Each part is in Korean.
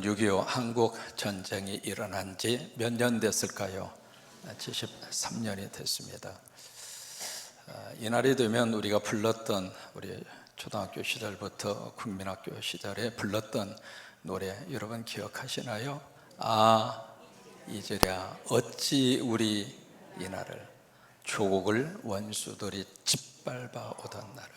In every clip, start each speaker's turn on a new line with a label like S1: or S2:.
S1: 6.25 한국 전쟁이 일어난 지 몇 년 됐을까요? 73년이 됐습니다. 이날이 되면 우리가 불렀던, 우리 초등학교 시절부터 국민학교 시절에 불렀던 노래 여러분 기억하시나요? 아 이제랴 어찌 우리 이날을, 조국을 원수들이 짓밟아 오던 날을.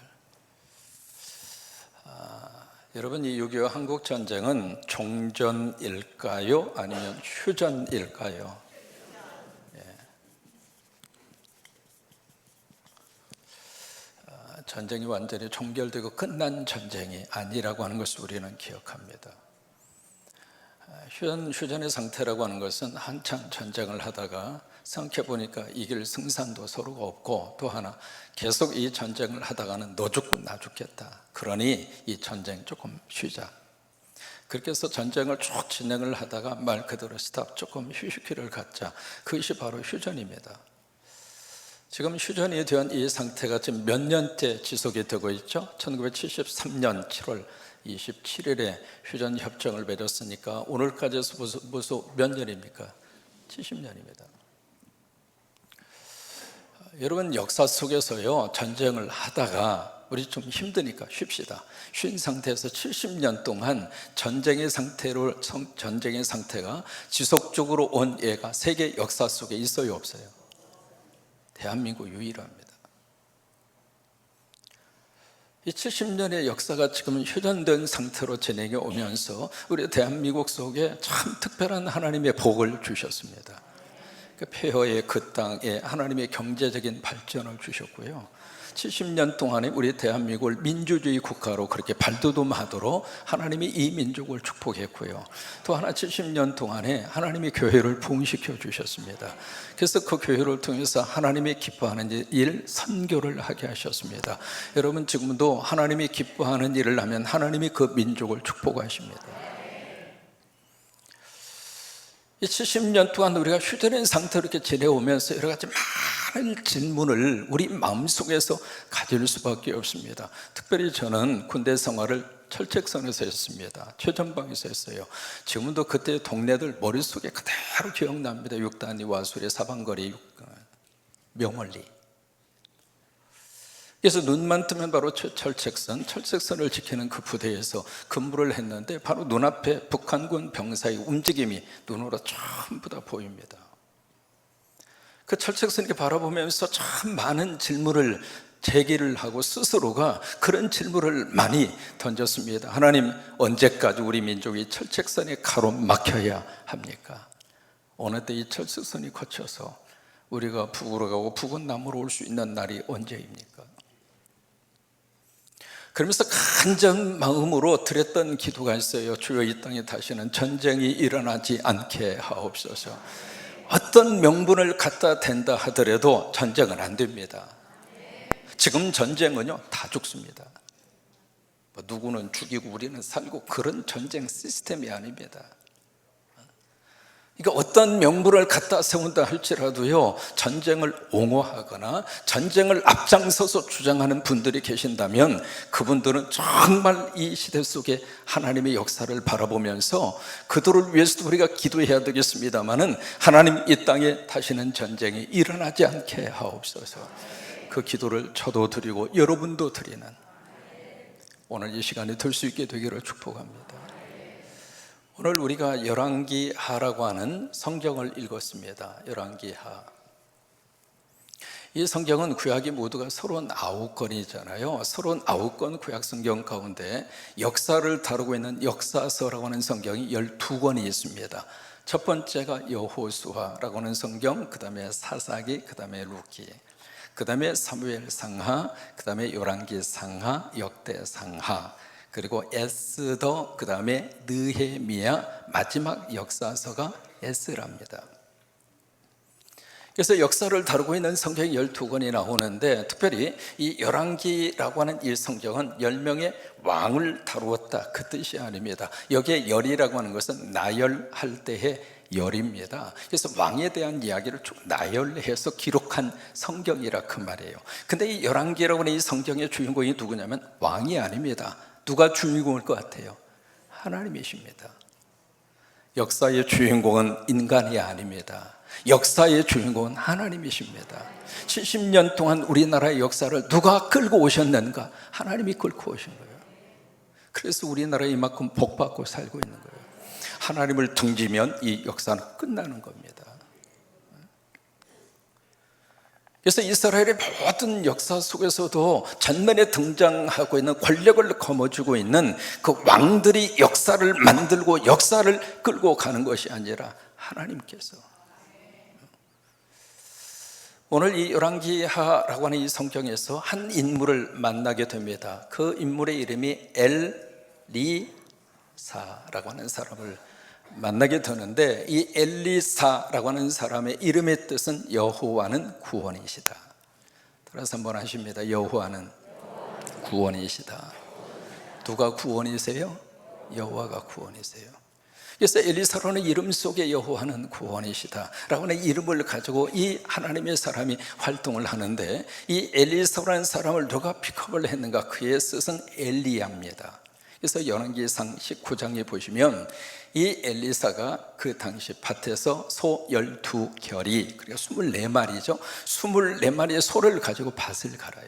S1: 여러분, 이 6.25 한국 전쟁은 종전일까요? 아니면 휴전일까요? 전쟁이 완전히 종결되고 끝난 전쟁이 아니라고 하는 것을 우리는 기억합니다. 휴전의 상태라고 하는 것은 한참 전쟁을 하다가 생각해 보니까 이길 승산도 서로가 없고, 또 하나 계속 이 전쟁을 하다가는 너 죽고 나 죽겠다, 그러니 이 전쟁 조금 쉬자. 그렇게 해서 전쟁을 쭉 진행을 하다가 말 그대로 스탑, 조금 휴식기를 갖자. 그것이 바로 휴전입니다. 지금 휴전이 된 이 상태가 지금 몇 년째 지속이 되고 있죠. 1973년 7월 27일에 휴전 협정을 맺었으니까 오늘까지 해서 무슨 몇 년입니까? 70년입니다. 여러분, 역사 속에서요, 전쟁을 하다가 우리 좀 힘드니까 쉽시다. 쉰 상태에서 70년 동안 전쟁의 상태가 지속적으로 온 예가 세계 역사 속에 있어요, 없어요? 대한민국 유일합니다. 이 70년의 역사가 지금 휴전된 상태로 진행해 오면서 우리 대한민국 속에 참 특별한 하나님의 복을 주셨습니다. 그 폐허의 그 땅에 하나님의 경제적인 발전을 주셨고요, 70년 동안에 우리 대한민국을 민주주의 국가로 그렇게 발돋움하도록 하나님이 이 민족을 축복했고요, 또 하나 70년 동안에 하나님이 교회를 부흥시켜 주셨습니다. 그래서 그 교회를 통해서 하나님이 기뻐하는 일, 선교를 하게 하셨습니다. 여러분, 지금도 하나님이 기뻐하는 일을 하면 하나님이 그 민족을 축복하십니다. 이 70년 동안 우리가 휴전의 상태로 이렇게 지내오면서 여러 가지 많은 질문을 우리 마음속에서 가질 수밖에 없습니다. 특별히 저는 군대 생활을 철책선에서 했습니다. 최전방에서 했어요. 지금도 그때 동네들 머릿속에 그대로 기억납니다. 6단위 와수리, 사방거리, 명월리. 그래서 눈만 뜨면 바로 철책선을 지키는 그 부대에서 근무를 했는데, 바로 눈앞에 북한군 병사의 움직임이 눈으로 전부 다 보입니다. 그 철책선을 바라보면서 참 많은 질문을 제기를 하고 스스로가 그런 질문을 많이 던졌습니다. 하나님, 언제까지 우리 민족이 철책선에 가로막혀야 합니까? 어느 때 이 철책선이 거쳐서 우리가 북으로 가고 북은 남으로 올 수 있는 날이 언제입니까? 그러면서 간절한 마음으로 드렸던 기도가 있어요. 주여, 이 땅에 다시는 전쟁이 일어나지 않게 하옵소서. 어떤 명분을 갖다 댄다 하더라도 전쟁은 안 됩니다. 지금 전쟁은요, 다 죽습니다. 누구는 죽이고 우리는 살고, 그런 전쟁 시스템이 아닙니다. 그러니까 어떤 명분을 갖다 세운다 할지라도요, 전쟁을 옹호하거나 전쟁을 앞장서서 주장하는 분들이 계신다면 그분들은 정말 이 시대 속에 하나님의 역사를 바라보면서 그들을 위해서도 우리가 기도해야 되겠습니다마는, 하나님, 이 땅에 다시는 전쟁이 일어나지 않게 하옵소서. 그 기도를 저도 드리고 여러분도 드리는 오늘 이 시간이 될 수 있게 되기를 축복합니다. 오늘 우리가 열왕기하라고 하는 성경을 읽었습니다. 열왕기하. 이 성경은 구약이 모두가 39권이잖아요. 39권 구약 성경 가운데 역사를 다루고 있는 역사서라고 하는 성경이 12권이 있습니다. 첫 번째가 여호수아라고 하는 성경, 그 다음에 사사기, 그 다음에 루키, 그 다음에 사무엘상하, 그 다음에 열왕기상하, 역대상하, 그리고 에스더, 그 다음에 느헤미야, 마지막 역사서가 에스라입니다. 그래서 역사를 다루고 있는 성경이 12권이 나오는데, 특별히 이 열왕기라고 하는 이 성경은 10명의 왕을 다루었다, 그 뜻이 아닙니다. 여기에 열이라고 하는 것은 나열할 때의 열입니다. 그래서 왕에 대한 이야기를 쭉 나열해서 기록한 성경이라 그 말이에요. 근데 이 열왕기라고 하는 이 성경의 주인공이 누구냐면 왕이 아닙니다. 누가 주인공일 것 같아요? 하나님이십니다. 역사의 주인공은 인간이 아닙니다. 역사의 주인공은 하나님이십니다. 70년 동안 우리나라의 역사를 누가 끌고 오셨는가? 하나님이 끌고 오신 거예요. 그래서 우리나라에 이만큼 복받고 살고 있는 거예요. 하나님을 등지면 이 역사는 끝나는 겁니다. 그래서 이스라엘의 모든 역사 속에서도 전면에 등장하고 있는 권력을 거머쥐고 있는 그 왕들이 역사를 만들고 역사를 끌고 가는 것이 아니라 하나님께서. 오늘 이 열왕기하라고 하는 이 성경에서 한 인물을 만나게 됩니다. 그 인물의 이름이 엘리사라고 하는 사람을 만나게 되는데, 이 엘리사라고 하는 사람의 이름의 뜻은 여호와는 구원이시다. 따라서 한번 하십니다. 여호와는 구원이시다. 누가 구원이세요? 여호와가 구원이세요. 그래서 엘리사라는 이름 속에 여호와는 구원이시다 라고 하는 이름을 가지고 이 하나님의 사람이 활동을 하는데, 이 엘리사라는 사람을 누가 픽업을 했는가? 그의 뜻은 엘리야입니다. 그래서 열왕기상 19장에 보시면 이 엘리사가 그 당시 밭에서 소 12결이, 그러니까 24마리죠 24마리의 소를 가지고 밭을 갈아요.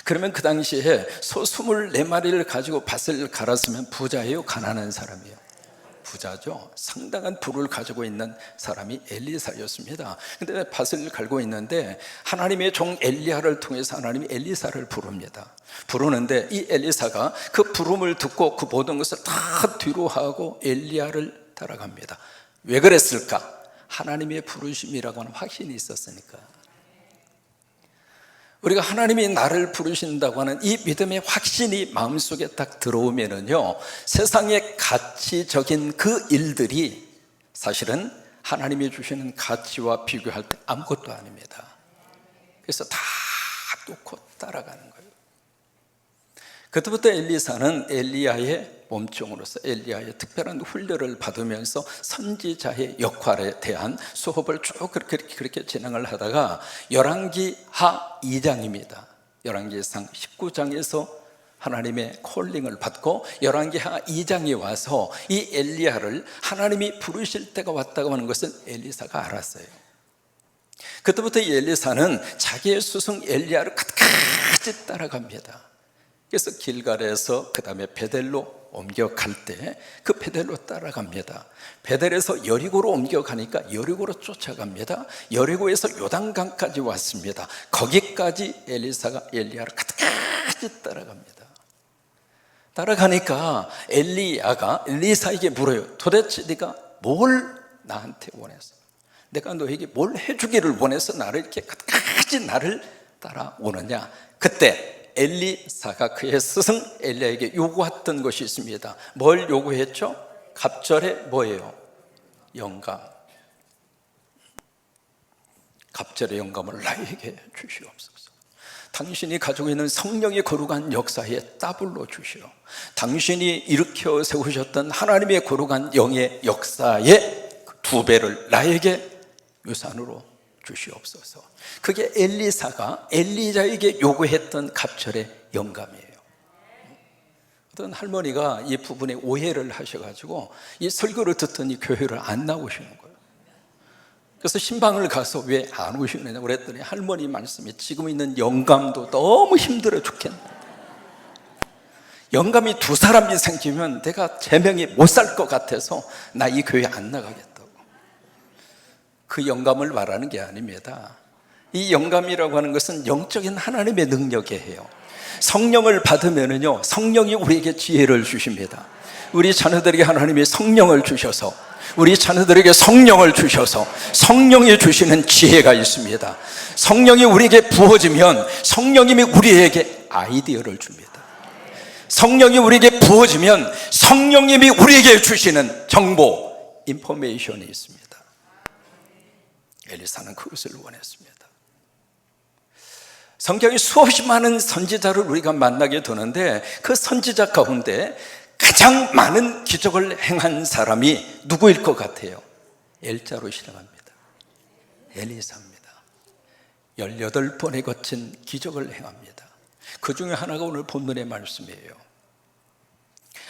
S1: 그러면 그 당시에 소 24마리를 가지고 밭을 갈았으면 부자예요? 가난한 사람이에요? 부자죠. 상당한 부를 가지고 있는 사람이 엘리사였습니다. 근데 밭을 갈고 있는데 하나님의 종 엘리야를 통해서 하나님이 엘리사를 부르는데 이 엘리사가 그 부름을 듣고 그 모든 것을 다 뒤로 하고 엘리야를 따라갑니다. 왜 그랬을까? 하나님의 부르심이라고 하는 확신이 있었으니까. 우리가 하나님이 나를 부르신다고 하는 이 믿음의 확신이 마음속에 딱 들어오면은요, 세상의 가치적인 그 일들이 사실은 하나님이 주시는 가치와 비교할 때 아무것도 아닙니다. 그래서 다 놓고 따라가는 거예요. 그때부터 엘리사는 엘리야의 몸종으로서 엘리야의 특별한 훈련을 받으면서 선지자의 역할에 대한 수업을 쭉 그렇게 진행을 하다가 열왕기하 2장입니다. 열왕기상 19장에서 하나님의 콜링을 받고 열왕기하 2장에 와서 이 엘리야를 하나님이 부르실 때가 왔다고 하는 것을 엘리사가 알았어요. 그때부터 이 엘리사는 자기의 스승 엘리야를 끝까지 따라갑니다. 그래서 길갈에서 그 다음에 베델로 옮겨갈 때 그 베델로 따라갑니다. 베델에서 여리고로 옮겨가니까 여리고로 쫓아갑니다. 여리고에서 요단강까지 왔습니다. 거기까지 엘리사가 엘리야를 끝까지 따라갑니다. 따라가니까 엘리야가 엘리사에게 물어요. 도대체 네가 뭘 나한테 원했어? 내가 너에게 뭘 해주기를 원해서 나를 이렇게 끝까지 나를 따라오느냐? 그때 엘리사가 그의 스승 엘리야에게 요구했던 것이 있습니다. 뭘 요구했죠? 갑절에 뭐예요? 영감. 갑절의 영감을 나에게 주시옵소서. 당신이 가지고 있는 성령의 거룩한 역사에 따블로 주시오. 당신이 일으켜 세우셨던 하나님의 거룩한 영의 역사의 2배를 나에게 유산으로 주시옵소서. 그게 엘리사가 엘리야에게 요구했던 갑절의 영감이에요. 어떤 할머니가 이 부분에 오해를 하셔가지고 이 설교를 듣더니 교회를 안 나오시는 거예요. 그래서 신방을 가서 왜 안 오시느냐고 그랬더니 할머니 말씀이 지금 있는 영감도 너무 힘들어 죽겠네. 영감이 2사람이 생기면 내가 제명이 못 살 것 같아서 나 이 교회 안 나가겠다고. 그 영감을 말하는 게 아닙니다. 이 영감이라고 하는 것은 영적인 하나님의 능력이에요. 성령을 받으면은요, 성령이 우리에게 지혜를 주십니다. 우리 자녀들에게 하나님이 성령을 주셔서, 우리 자녀들에게 성령을 주셔서 성령이 주시는 지혜가 있습니다. 성령이 우리에게 부어지면 성령님이 우리에게 아이디어를 줍니다. 성령이 우리에게 부어지면 성령님이 우리에게 주시는 정보, 인포메이션이 있습니다. 엘리사는 그것을 원했습니다. 성경에 수없이 많은 선지자를 우리가 만나게 되는데 그 선지자 가운데 가장 많은 기적을 행한 사람이 누구일 것 같아요? 엘자로 시작합니다. 엘리사입니다. 18번에 거친 기적을 행합니다. 그 중에 하나가 오늘 본문의 말씀이에요.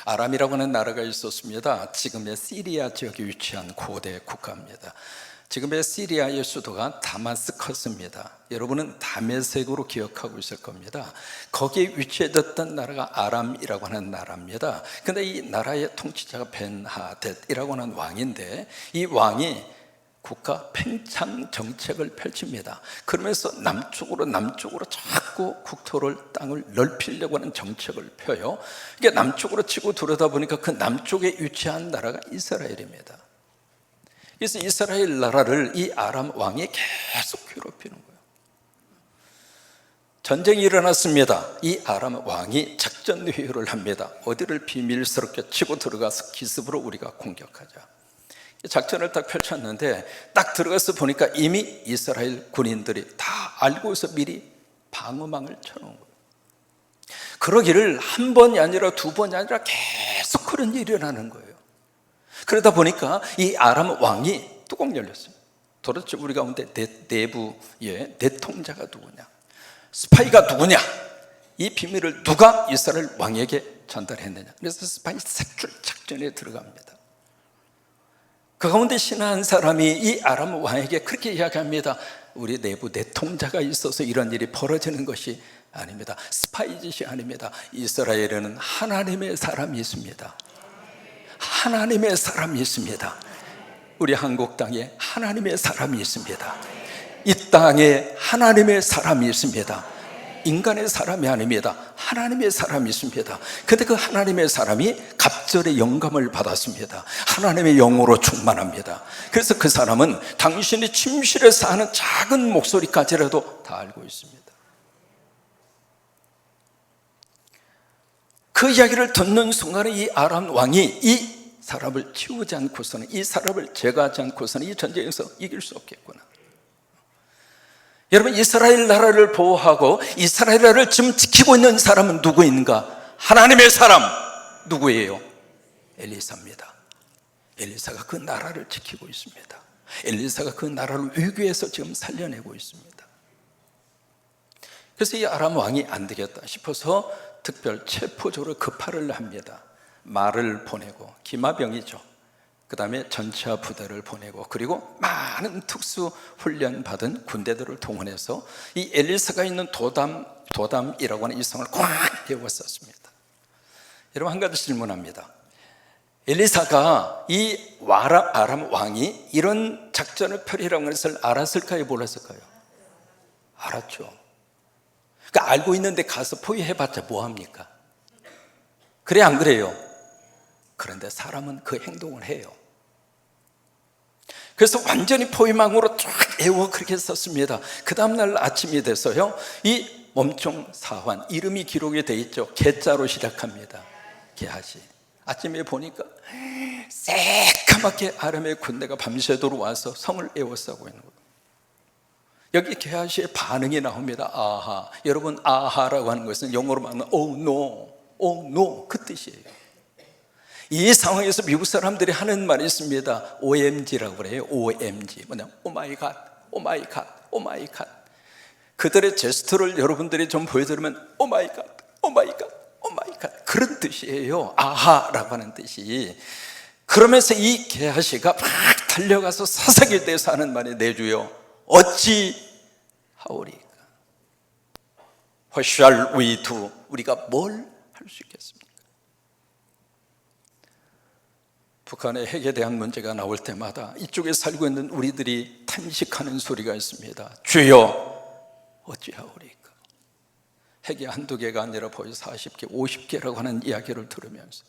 S1: 아람이라고 하는 나라가 있었습니다. 지금의 시리아 지역에 위치한 고대 국가입니다. 지금의 시리아의 수도가 다마스커스입니다. 여러분은 다메섹으로 기억하고 있을 겁니다. 거기에 위치했던 나라가 아람이라고 하는 나라입니다. 근데 이 나라의 통치자가 벤하뎃이라고 하는 왕인데, 이 왕이 국가 팽창 정책을 펼칩니다. 그러면서 남쪽으로 자꾸 국토를, 땅을 넓히려고 하는 정책을 펴요. 이게 남쪽으로 치고 들여다보니까 그 남쪽에 위치한 나라가 이스라엘입니다. 그래서 이스라엘 나라를 이 아람 왕이 계속 괴롭히는 거예요. 전쟁이 일어났습니다. 이 아람 왕이 작전 회의를 합니다. 어디를 비밀스럽게 치고 들어가서 기습으로 우리가 공격하자. 작전을 딱 펼쳤는데 딱 들어가서 보니까 이미 이스라엘 군인들이 다 알고서 미리 방어망을 쳐놓은 거예요. 그러기를 한 번이 아니라 두 번이 아니라 계속 그런 일이 일어나는 거예요. 그러다 보니까 이 아람 왕이 뚜껑 열렸어요. 도대체 우리 가운데 내부의 내통자가 누구냐, 스파이가 누구냐, 이 비밀을 누가 이스라엘 왕에게 전달했느냐. 그래서 스파이 색출 작전에 들어갑니다. 그 가운데 신하 한 사람이 이 아람 왕에게 그렇게 이야기합니다. 우리 내부 내통자가 있어서 이런 일이 벌어지는 것이 아닙니다. 스파이 짓이 아닙니다. 이스라엘에는 하나님의 사람이 있습니다. 하나님의 사람이 있습니다. 우리 한국 땅에 하나님의 사람이 있습니다. 이 땅에 하나님의 사람이 있습니다. 인간의 사람이 아닙니다. 하나님의 사람이 있습니다. 그런데 그 하나님의 사람이 갑절의 영감을 받았습니다. 하나님의 영으로 충만합니다. 그래서 그 사람은 당신이 침실에서 하는 작은 목소리까지라도 다 알고 있습니다. 그 이야기를 듣는 순간에 이 아람 왕이 이 사람을 치우지 않고서는, 이 사람을 제거하지 않고서는 이 전쟁에서 이길 수 없겠구나. 여러분, 이스라엘 나라를 보호하고 이스라엘 나라를 지금 지키고 있는 사람은 누구인가? 하나님의 사람. 누구예요? 엘리사입니다. 엘리사가 그 나라를 지키고 있습니다. 엘리사가 그 나라를 위기에서 지금 살려내고 있습니다. 그래서 이 아람 왕이 안 되겠다 싶어서 특별 체포조를 급파를 합니다. 말을 보내고, 기마병이죠. 그 다음에 전차 부대를 보내고, 그리고 많은 특수 훈련 받은 군대들을 동원해서 이 엘리사가 있는 도담이라고 하는 이 성을 꽉 깨웠었습니다. 여러분, 한 가지 질문합니다. 엘리사가 이 아람 왕이 이런 작전을 펼이라는 것을 알았을까요? 몰랐을까요? 알았죠. 그러니까 알고 있는데 가서 포위해봤자 뭐합니까? 그래, 안 그래요? 그런데 사람은 그 행동을 해요. 그래서 완전히 포위망으로 쫙 에워 그렇게 썼습니다. 그 다음날 아침이 돼서요, 이 몸종 사환, 이름이 기록이 돼 있죠. 개자로 시작합니다. 게하시. 아침에 보니까 새까맣게 아람의 군대가 밤새도록 와서 성을 에워싸고 있는 거예요. 여기 게하시의 반응이 나옵니다. 아하. 여러분, 아하라고 하는 것은 영어로 말하면 oh no, oh no, 그 뜻이에요. 이 상황에서 미국 사람들이 하는 말이 있습니다. OMG라고 그래요. OMG. 뭐냐? 오마이갓, 오마이갓, 오마이갓. 그들의 제스처를 여러분들이 좀 보여드리면 오마이갓, 오마이갓, 오마이갓. 그런 뜻이에요. 아하라고 하는 뜻이. 그러면서 이 게하시가 막 달려가서 사사기에 대해서 하는 말이, 내 주여 어찌 하오리까? What shall we do? 우리가 뭘 할 수 있겠습니까? 북한의 핵에 대한 문제가 나올 때마다 이쪽에 살고 있는 우리들이 탄식하는 소리가 있습니다. 주여 어찌하오리까? 핵이 한두 개가 아니라 벌써 40개, 50개라고 하는 이야기를 들으면서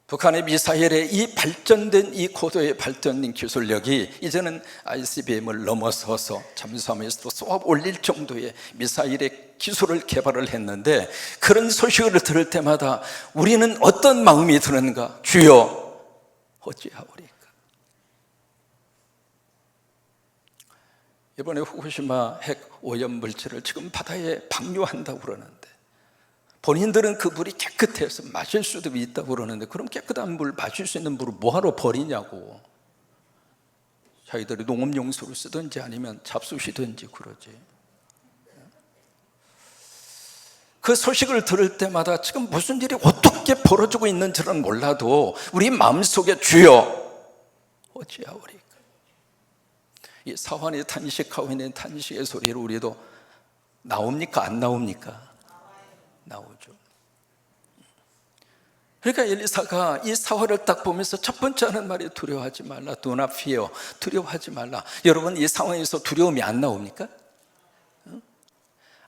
S1: 북한의 미사일의 이 발전된, 이 고도의 발전된 기술력이 이제는 ICBM을 넘어서서 잠수함에서도 쏘아 올릴 정도의 미사일의 기술을 개발을 했는데, 그런 소식을 들을 때마다 우리는 어떤 마음이 드는가? 주여 어찌하오리까? 이번에 후쿠시마 핵 오염 물질을 지금 바다에 방류한다고 그러는데, 본인들은 그 물이 깨끗해서 마실 수도 있다고 그러는데, 그럼 깨끗한 물, 마실 수 있는 물을 뭐하러 버리냐고. 자기들이 농업용수로 쓰든지 아니면 잡수시든지 그러지. 그 소식을 들을 때마다 지금 무슨 일이 어떻게 벌어지고 있는지는 몰라도 우리 마음속에 주여 어찌하오리까. 이 사환이 탄식하고 있는 탄식의 소리를 우리도 나옵니까? 안 나옵니까? 나오죠. 그러니까 엘리사가 이 사활을 딱 보면서 첫 번째 하는 말이 두려워하지 말라. Do not fear. 두려워하지 말라. 여러분, 이 상황에서 두려움이 안 나옵니까?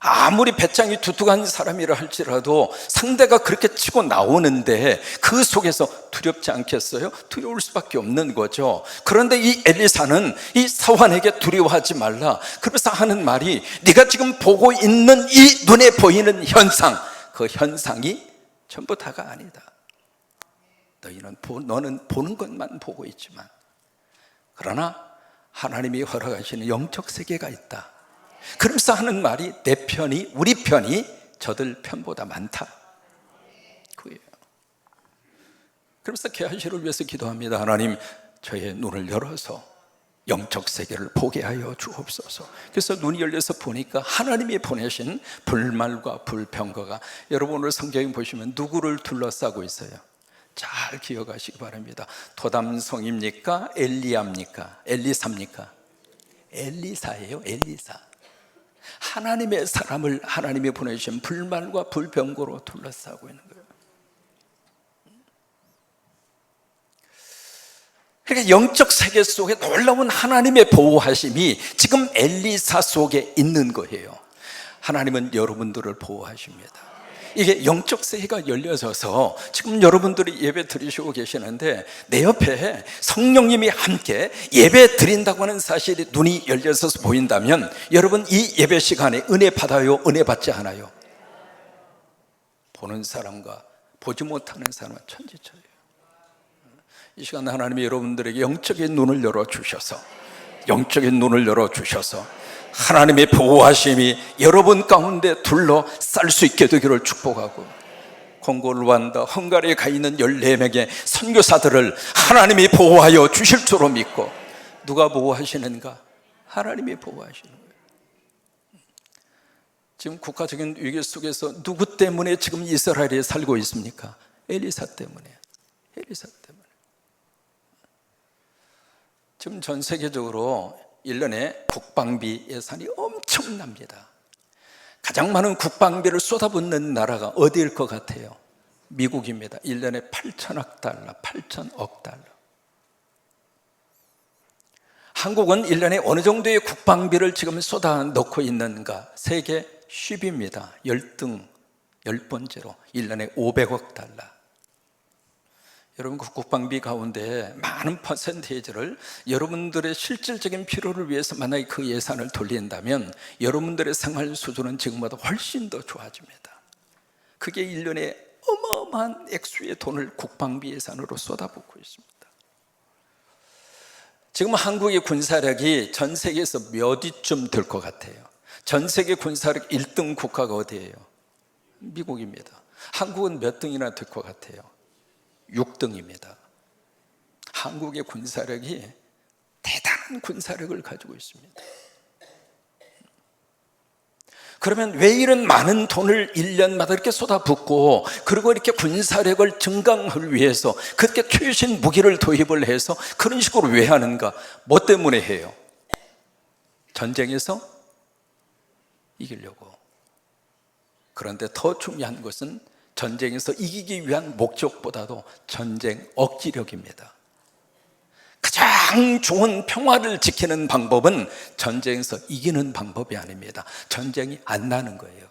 S1: 아무리 배짱이 두둑한 사람이라 할지라도 상대가 그렇게 치고 나오는데 그 속에서 두렵지 않겠어요? 두려울 수밖에 없는 거죠. 그런데 이 엘리사는 이 사환에게 두려워하지 말라 그러면서 하는 말이, 네가 지금 보고 있는 이 눈에 보이는 현상, 그 현상이 전부 다가 아니다. 너는 보는 것만 보고 있지만, 그러나 하나님이 허락하시는 영적 세계가 있다. 그러면서 하는 말이, 내 편이, 우리 편이 저들 편보다 많다. 그예요. 그러면서 게하시를 위해서 기도합니다. 하나님, 저의 눈을 열어서 영적 세계를 보게 하여 주옵소서. 그래서 눈이 열려서 보니까 하나님이 보내신 불말과 불평거가, 여러분 오늘 성경에 보시면 누구를 둘러싸고 있어요? 잘 기억하시기 바랍니다. 도담성입니까? 엘리야입니까? 엘리사입니까? 엘리사예요. 엘리사. 하나님의 사람을 하나님이 보내주신 불말과 불병거로 둘러싸고 있는 거예요. 그러니까 영적 세계 속에 놀라운 하나님의 보호하심이 지금 엘리사 속에 있는 거예요. 하나님은 여러분들을 보호하십니다. 이게 영적 세계가 열려져서 지금 여러분들이 예배 드리시고 계시는데, 내 옆에 성령님이 함께 예배 드린다고 하는 사실이 눈이 열려서 보인다면, 여러분 이 예배 시간에 은혜 받아요? 은혜 받지 않아요? 보는 사람과 보지 못하는 사람은 천지차이에요. 이 시간 하나님이 여러분들에게 영적인 눈을 열어주셔서, 영적인 눈을 열어주셔서 하나님의 보호하심이 여러분 가운데 둘러쌀 수 있게 되기를 축복하고, 콩고 루안다 헝가리에 가 있는 14명의 선교사들을 하나님이 보호하여 주실 줄로 믿고, 누가 보호하시는가? 하나님이 보호하시는 거예요. 지금 국가적인 위기 속에서 누구 때문에 지금 이스라엘에 살고 있습니까? 엘리사 때문에. 엘리사 때문에. 지금 전 세계적으로 1년에 국방비 예산이 엄청납니다. 가장 많은 국방비를 쏟아붓는 나라가 어디일 것 같아요? 미국입니다. 1년에 8천억 달러, 8천억 달러. 한국은 1년에 어느 정도의 국방비를 지금 쏟아 넣고 있는가? 세계 10위입니다. 10등, 10번째로 1년에 500억 달러. 여러분, 그 국방비 가운데 많은 퍼센테이지를 여러분들의 실질적인 필요를 위해서 만약에 그 예산을 돌린다면 여러분들의 생활 수준은 지금보다 훨씬 더 좋아집니다. 그게 1년에 어마어마한 액수의 돈을 국방비 예산으로 쏟아붓고 있습니다. 지금 한국의 군사력이 전 세계에서 몇 위쯤 될 것 같아요? 전 세계 군사력 1등 국가가 어디예요? 미국입니다. 한국은 몇 등이나 될 것 같아요? 6등입니다. 한국의 군사력이 대단한 군사력을 가지고 있습니다. 그러면 왜 이런 많은 돈을 1년마다 이렇게 쏟아붓고, 그리고 이렇게 군사력을 증강을 위해서 그렇게 최신 무기를 도입을 해서 그런 식으로 왜 하는가? 뭐 때문에 해요? 전쟁에서 이기려고. 그런데 더 중요한 것은 전쟁에서 이기기 위한 목적보다도 전쟁 억지력입니다. 가장 좋은 평화를 지키는 방법은 전쟁에서 이기는 방법이 아닙니다. 전쟁이 안 나는 거예요.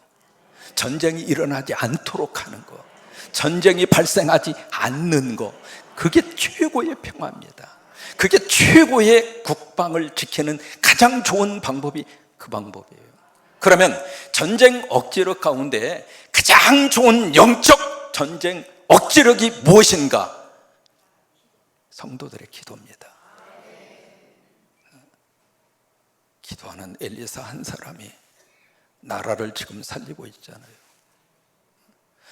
S1: 전쟁이 일어나지 않도록 하는 거, 전쟁이 발생하지 않는 거, 그게 최고의 평화입니다. 그게 최고의 국방을 지키는 가장 좋은 방법이 그 방법이에요. 그러면 전쟁 억지력 가운데 가장 좋은 영적 전쟁 억지력이 무엇인가? 성도들의 기도입니다. 기도하는 엘리사 한 사람이 나라를 지금 살리고 있잖아요.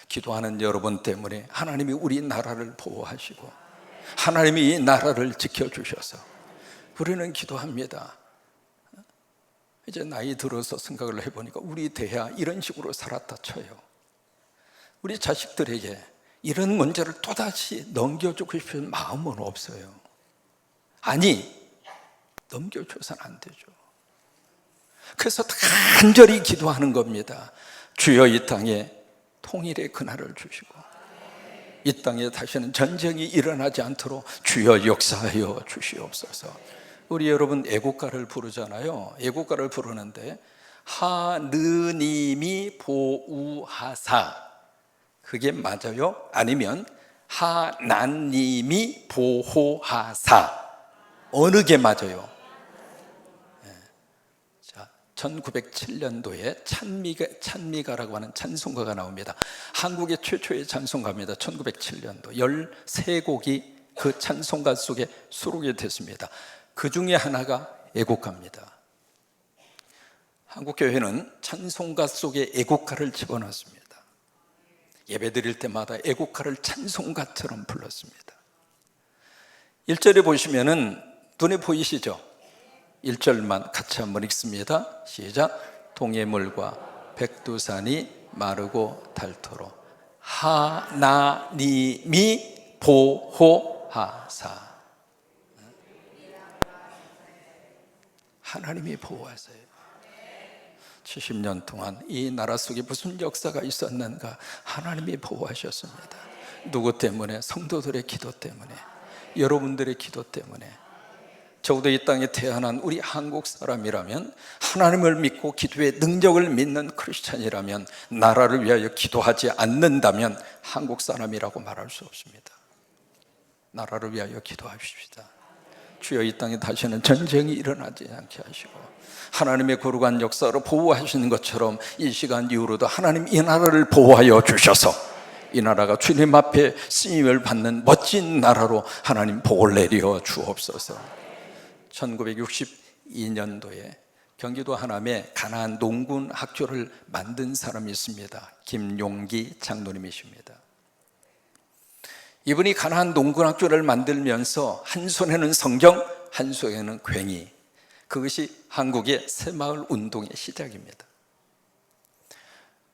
S1: 기도하는 여러분 때문에 하나님이 우리 나라를 보호하시고 하나님이 이 나라를 지켜주셔서 우리는 기도합니다. 이제 나이 들어서 생각을 해보니까 우리 대야 이런 식으로 살았다 쳐요. 우리 자식들에게 이런 문제를 또다시 넘겨주고 싶은 마음은 없어요. 아니, 넘겨줘서는 안 되죠. 그래서 간절히 기도하는 겁니다. 주여 이 땅에 통일의 그날을 주시고 이 땅에 다시는 전쟁이 일어나지 않도록 주여 역사하여 주시옵소서. 우리 여러분 애국가를 부르잖아요. 애국가를 부르는데 하느님이 보우하사, 그게 맞아요? 아니면 하나님이 보호하사, 어느 게 맞아요? 1907년도에 찬미가라고 하는 찬송가가 나옵니다. 한국의 최초의 찬송가입니다. 1907년도 13곡이 그 찬송가 속에 수록이 됐습니다. 그 중에 하나가 애국가입니다. 한국교회는 찬송가 속에 애국가를 집어넣습니다. 예배 드릴 때마다 애국가를 찬송가처럼 불렀습니다. 1절에 보시면은 눈에 보이시죠? 1절만 같이 한번 읽습니다. 시작. 동해물과 백두산이 마르고 닳도록 하나님이 보호하사. 하나님이 보호하세요. 70년 동안 이 나라 속에 무슨 역사가 있었는가? 하나님이 보호하셨습니다. 누구 때문에? 성도들의 기도 때문에, 여러분들의 기도 때문에. 적어도 이 땅에 태어난 우리 한국 사람이라면, 하나님을 믿고 기도의 능력을 믿는 크리스찬이라면, 나라를 위하여 기도하지 않는다면 한국 사람이라고 말할 수 없습니다. 나라를 위하여 기도하십시다. 주여 이 땅에 다시는 전쟁이 일어나지 않게 하시고, 하나님의 거룩한 역사로 보호하시는 것처럼 이 시간 이후로도 하나님 이 나라를 보호하여 주셔서 이 나라가 주님 앞에 쓰임을 받는 멋진 나라로 하나님 복을 내려 주옵소서. 1962년도에 경기도 하남에 가나안 농군 학교를 만든 사람이 있습니다. 김용기 장로님이십니다. 이분이 가나안 농군 학교를 만들면서 한 손에는 성경, 한 손에는 괭이, 그것이 한국의 새마을 운동의 시작입니다.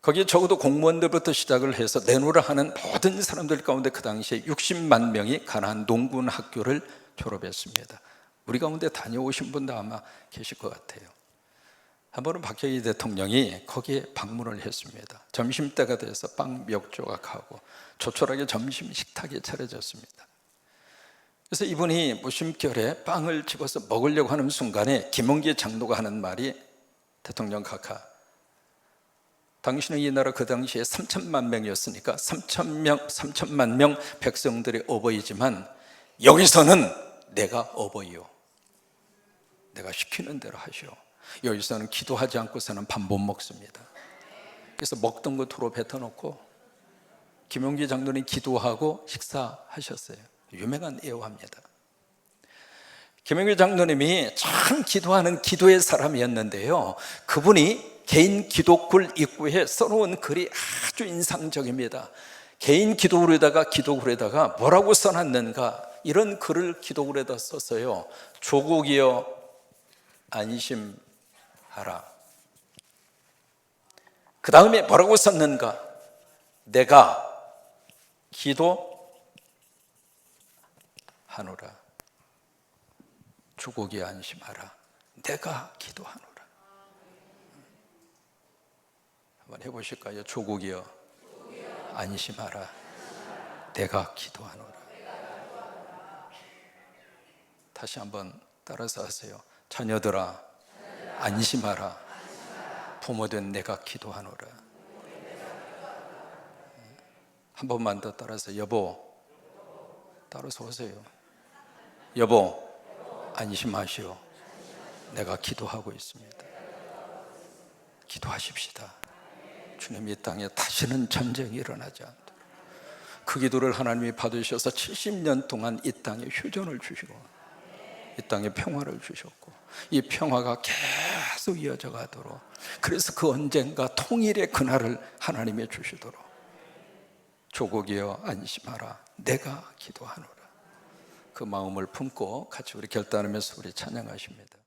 S1: 거기에 적어도 공무원들부터 시작을 해서 내노라 하는 모든 사람들 가운데 그 당시에 60만 명이 가나안 농군 학교를 졸업했습니다. 우리 가운데 다녀오신 분도 아마 계실 것 같아요. 한 번은 박정희 대통령이 거기에 방문을 했습니다. 점심때가 돼서 빵 몇 조각하고 조촐하게 점심 식탁이 차려졌습니다. 그래서 이분이 무심결에 빵을 집어서 먹으려고 하는 순간에 김용기 장로가 하는 말이, 대통령 각하, 당신은 이 나라 그 당시에 3천만 명이었으니까 3천만 명 백성들의 어버이지만 여기서는 내가 어버이요, 내가 시키는 대로 하시오. 여기서는 기도하지 않고서는 밥 못 먹습니다. 그래서 먹던 거 도로 뱉어놓고 김용기 장로님 기도하고 식사하셨어요. 유명한 예화입니다. 김용기 장로님이 참 기도하는 기도의 사람이었는데요, 그분이 개인 기도글 입구에 써놓은 글이 아주 인상적입니다. 개인 기도글에다가 뭐라고 써놨는가, 이런 글을 기도글에다 썼어요. 조국이여 안심하라. 그 다음에 뭐라고 썼는가? 내가 기도하노라. 조국이여 안심하라. 내가 기도하노라. 한번 해보실까요? 조국이여 안심하라. 내가 기도하노라. 다시 한번 따라서 하세요. 자녀들아 안심하라. 부모된 내가 기도하노라. 한 번만 더 따라서, 여보, 따라서 오세요. 여보 안심하시오. 내가 기도하고 있습니다. 기도하십시다. 주님 이 땅에 다시는 전쟁이 일어나지 않도록. 그 기도를 하나님이 받으셔서 70년 동안 이 땅에 휴전을 주시고 이 땅에 평화를 주셨고, 이 평화가 계속 이어져 가도록, 그래서 그 언젠가 통일의 그날을 하나님이 주시도록, 조국이여 안심하라. 내가 기도하노라. 그 마음을 품고 같이 우리 결단하면서 우리 찬양하십니다.